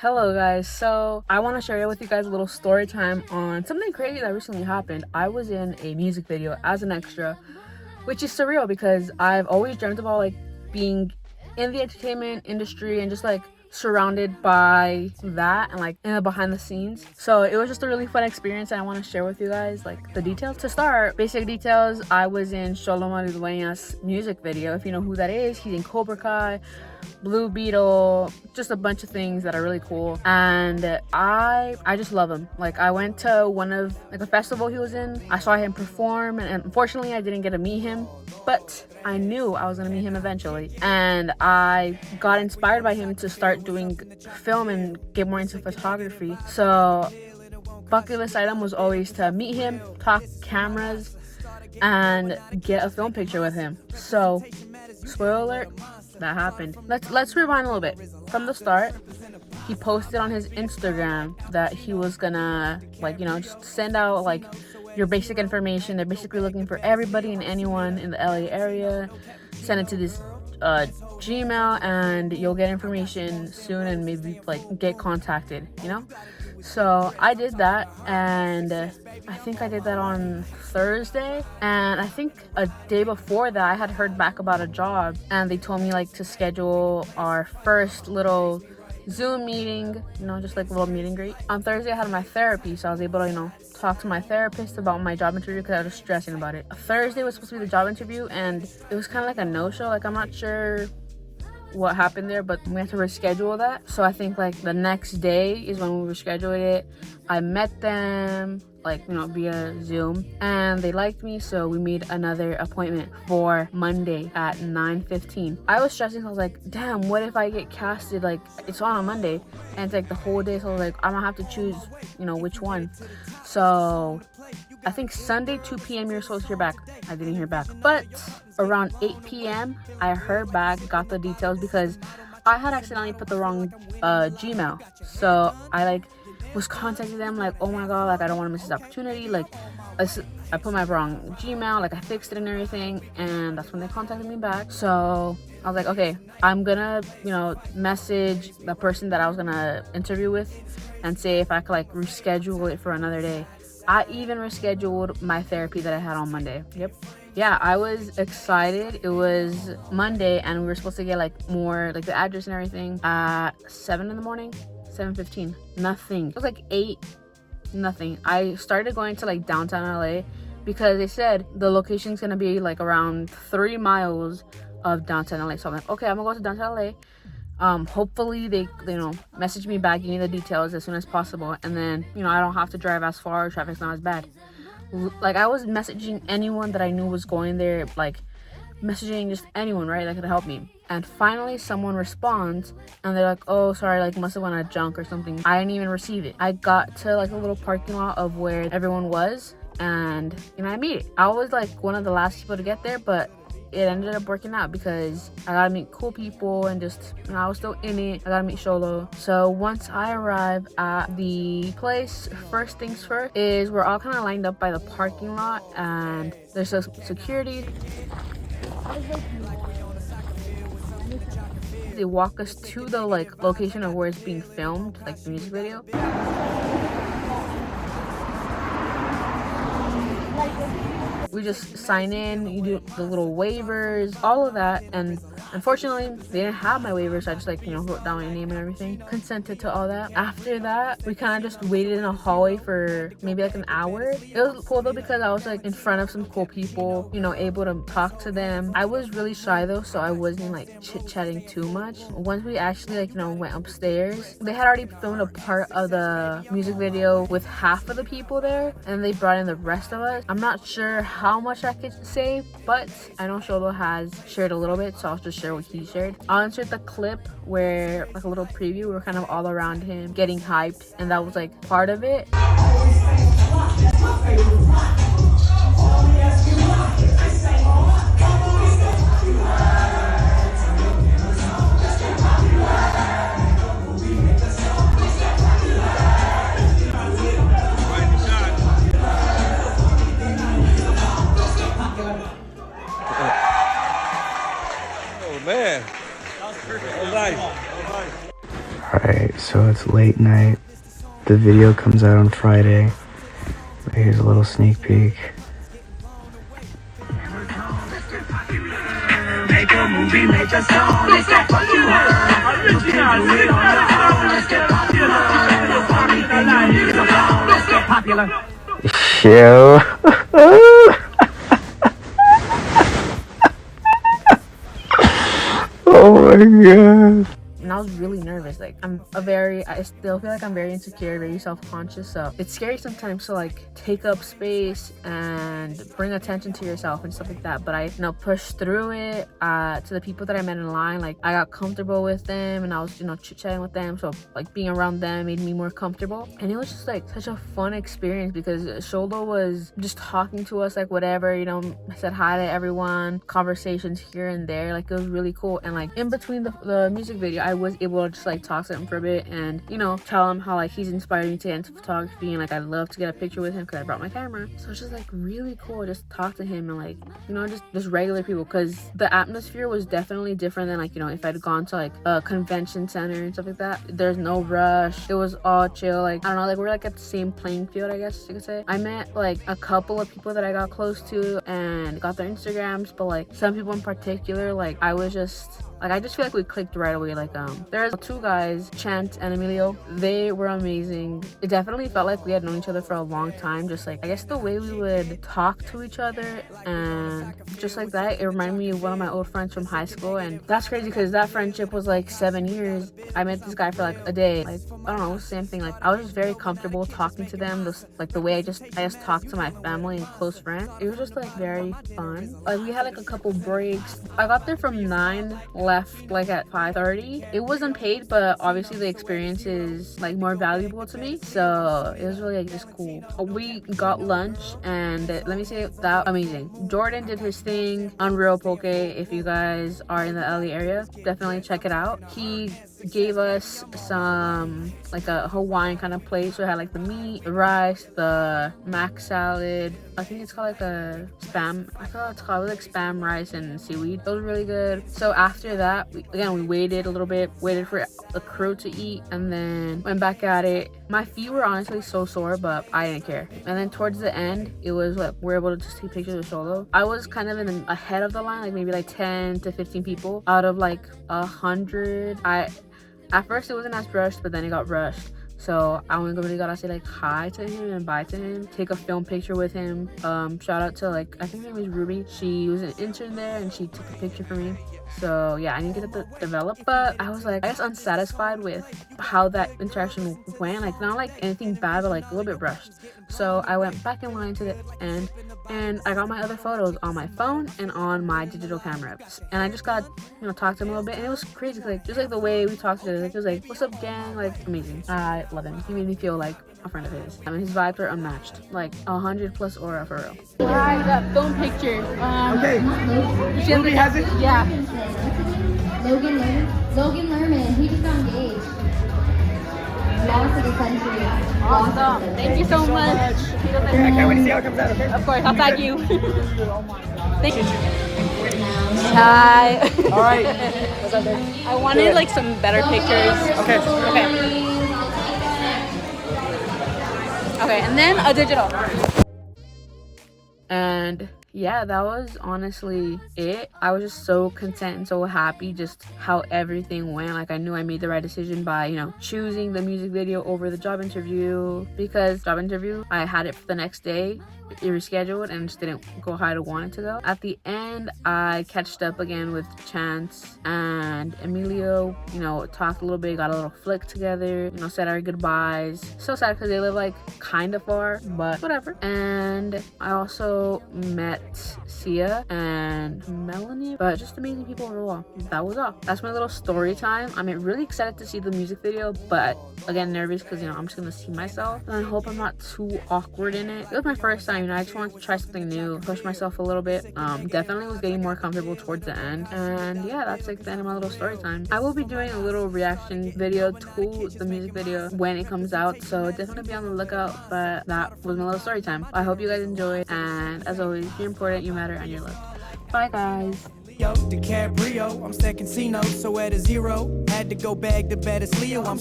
Hello guys, so I want to share with you guys a little story time on something crazy that recently happened. I was in a music video as an extra, which is surreal because I've always dreamt about like being in the entertainment industry and just like surrounded by that and like in the behind the scenes. So it was just a really fun experience and I want to share with you guys like the details. To start, basic details, I was in Xolo Maridueña's music video. If you know who that is, he's in Cobra Kai, Blue Beetle, just a bunch of things that are really cool, and I just love him. Like I went to one of like a festival he was in, I saw him perform, and unfortunately I didn't get to meet him, but I knew I was gonna meet him eventually, and I got inspired by him to start doing film and get more into photography. So bucket list item was always to meet him, talk cameras, and get a film picture with him. So spoiler alert, that happened. Let's rewind a little bit from the start. He posted on his Instagram that he was gonna just send out like your basic information. They're basically looking for everybody and anyone in the LA area. Send it to this Gmail and you'll get information soon and maybe like get contacted, So I did that, and I think I did that on Thursday, and I think a day before that I had heard back about a job and they told me like to schedule our first little Zoom meeting, just like a little meet and greet. On Thursday I had my therapy, so I was able to talk to my therapist about my job interview because I was stressing about it. Thursday was supposed to be the job interview and it was kind of like a no-show. Like I'm not sure what happened there, but we have to reschedule that. So I think like the next day is when we rescheduled it. I met them via Zoom and they liked me, so we made another appointment for Monday at 9:15. I was stressing, so I was like, damn, what if I get casted? Like it's on a Monday and it's like the whole day, so I was like, I'm gonna have to choose which one. So I think Sunday 2 p.m. you're supposed to hear back. I didn't hear back, but around 8 p.m. I heard back, got the details because I had accidentally put the wrong Gmail. So I was contacting them like, oh my god, I don't want to miss this opportunity. I put my wrong Gmail, I fixed it and everything, and that's when they contacted me back. So I was like, okay, I'm gonna message the person that I was gonna interview with and say if I could reschedule it for another day. I even rescheduled my therapy that I had on Monday. Yep. Yeah, I was excited. It was Monday and we were supposed to get more the address and everything at 7 in the morning, 7:15. Nothing. It was 8, nothing. I started going to downtown LA because they said the location's gonna be around 3 miles of downtown LA. So I'm like, okay, I'm gonna go to downtown LA. Hopefully they message me back, give me the details as soon as possible, and then I don't have to drive as far, traffic's not as bad. I was messaging anyone that I knew was going there, messaging just anyone, right, that could help me. And finally someone responds and they're like, oh sorry, must have went to junk or something. I didn't even receive it. I got to a little parking lot of where everyone was, and I made it. I was one of the last people to get there, but it ended up working out because I got to meet cool people and just I was still in it. I got to meet Xolo. So once I arrive at the place, first things first is we're all kind of lined up by the parking lot and there's a security. They walk us to the location of where it's being filmed, the music video. We just sign in, you do the little waivers, all of that, and unfortunately they didn't have my waivers, so I just wrote down my name and everything, consented to all that. After that, we kind of just waited in a hallway for maybe an hour. It was cool though because I was in front of some cool people, able to talk to them. I was really shy though, so I wasn't chit-chatting too much. Once we actually went upstairs, they had already filmed a part of the music video with half of the people there, and they brought in the rest of us. I'm not sure how much I could say, but I know Xolo has shared a little bit, so I'll just share what he shared. I'll insert the clip where a little preview, we were kind of all around him getting hyped, and that was part of it. Man, that was nice. Alright, so it's It's late night. The video comes out on Friday. Here's a little sneak peek. Make a movie, make a song. Let's get popular. Yo. Oh my god. And I was really nervous. Like, I still feel like I'm very insecure, very self-conscious. So it's scary sometimes to like take up space and bring attention to yourself and stuff like that. But I, pushed through it. To the people that I met in line, like I got comfortable with them, and I was, chit-chatting with them. So like being around them made me more comfortable. And it was just like such a fun experience because Xolo was just talking to us like whatever, said hi to everyone, conversations here and there. Like it was really cool. And like in between the music video, I was able to just like talk to him for a bit and tell him how like he's inspired me to get into photography, and like I'd love to get a picture with him because I brought my camera. So it's just like really cool just talk to him and like just regular people, because the atmosphere was definitely different than like if I'd gone to like a convention center and stuff like that. There's no rush, it was all chill. Like I don't know, like we're like at the same playing field, I guess you could say. I met like a couple of people that I got close to and got their Instagrams, but like some people in particular, like I just feel like we clicked right away. Like there's two guys, Chant and Emilio. They were amazing. It definitely felt like we had known each other for a long time. Just like I guess the way we would talk to each other and just like that, it reminded me of one of my old friends from high school. And that's crazy because that friendship was like 7 years. I met this guy for like a day. Like I don't know, same thing. Like I was just very comfortable talking to them. Like the way I just talked to my family and close friends. It was just like very fun. Like we had like a couple breaks. I got there from 9, left like at 5:30. It wasn't paid, but obviously the experience is like more valuable to me, so it was really like just cool. We got lunch and let me say that amazing. Jordan did his thing, Unreal Poke. If you guys are in the LA area, definitely check it out. He gave us some like a Hawaiian kind of plate, so it had like the meat, the rice, the mac salad. I think it's called like a spam. I forgot what it's called. It was like spam rice and seaweed. It was really good. So after that, we waited a little bit, waited for the crew to eat, and then went back at it. My feet were honestly so sore, but I didn't care. And then towards the end, it was like we're able to just take pictures with Xolo. I was kind of ahead of the line, like maybe like 10 to 15 people out of like 100. At first it wasn't as rushed, but then it got rushed. So I only really got to say like hi to him and bye to him, take a film picture with him. Shout out to like, I think her name was Ruby. She was an intern there and she took a picture for me. So yeah, I need to get that developed, but I was like, I guess unsatisfied with how that interaction went. Like not like anything bad, but like a little bit rushed. So I went back in line to the end and I got my other photos on my phone and on my digital camera. And I just got, talked to him a little bit, and it was crazy. Like just like the way we talked to each other, like, it was like, what's up gang? Like amazing. I love him. He made me feel like a friend of his. I mean, his vibes are unmatched. Like 100+ aura for real. Hi, that film picture. Okay. Ruby has it? Yeah. Logan Lerman, he just got engaged. Lost to the country. Awesome. Thank you so much. I can't wait to see how it comes out, okay? Of course, I'll tag you. Thank you. Hi. All right. What's up, babe? I wanted like some better pictures. Okay. Okay, and then a digital. And yeah, that was honestly it. I was just so content and so happy just how everything went. Like I knew I made the right decision by, choosing the music video over the job interview, because job interview, I had it for the next day. It rescheduled and just didn't go how I wanted to go. At the end, I catched up again with Chance and Emilio, talked a little bit, got a little flick together, said our goodbyes. So sad because they live like kind of far, but whatever. And I also met Sia and Melanie, but just amazing people overall. That was all. That's my little story time. I'm really excited to see the music video, but again, nervous because, I'm just gonna see myself, and I hope I'm not too awkward in it. It was my first time, I just wanted to try something new, push myself a little bit. Definitely was getting more comfortable towards the end, and yeah, that's like the end of my little story time. I will be doing a little reaction video to the music video when it comes out, so definitely be on the lookout. But that was my little story time. I hope you guys enjoyed, and as always, you're important, you matter, and you're loved. Bye guys. DiCaprio, I'm second C note, so at a 0, had to go back to bed as Leo. I'm